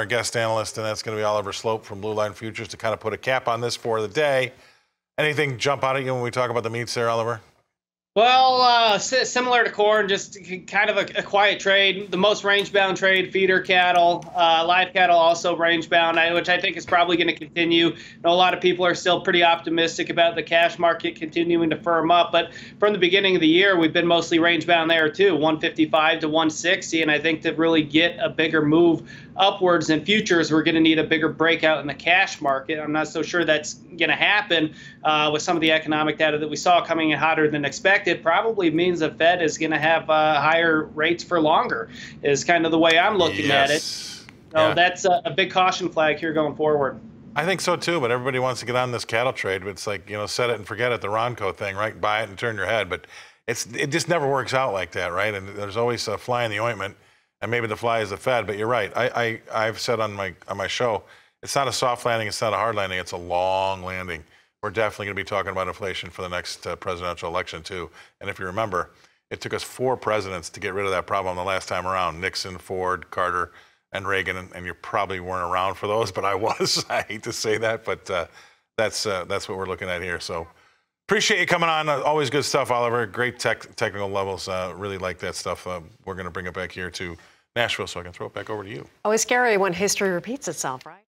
guest analyst, and that's going to be Oliver Sloup from Blue Line Futures to kind of put a cap on this for the day. Anything jump out at you when we talk about the meats there, Oliver? Well, similar to corn, just kind of a quiet trade. The most range-bound trade, feeder cattle, live cattle also range-bound, which I think is probably going to continue. I know a lot of people are still pretty optimistic about the cash market continuing to firm up, but from the beginning of the year, we've been mostly range-bound there too, 155 to 160, and I think to really get a bigger move upwards in futures, we're going to need a bigger breakout in the cash market. I'm not so sure that's going to happen with some of the economic data that we saw coming in hotter than expected. Probably means the Fed is going to have higher rates for longer, is kind of the way I'm looking at it. So that's a big caution flag here going forward. I think so too, but everybody wants to get on this cattle trade. It's like, set it and forget it, the Ronco thing, right? Buy it and turn your head. But it just never works out like that, right? And there's always a fly in the ointment, and maybe the fly is the Fed. But you're right. I've said on my show, it's not a soft landing, it's not a hard landing, it's a long landing. We're definitely going to be talking about inflation for the next presidential election, too. And if you remember, it took us 4 presidents to get rid of that problem the last time around. Nixon, Ford, Carter, and Reagan. And you probably weren't around for those, but I was. I hate to say that, but that's what we're looking at here. So appreciate you coming on. Always good stuff, Oliver. Great technical levels. Really like that stuff. We're going to bring it back here to Nashville so I can throw it back over to you. Always scary when history repeats itself, right?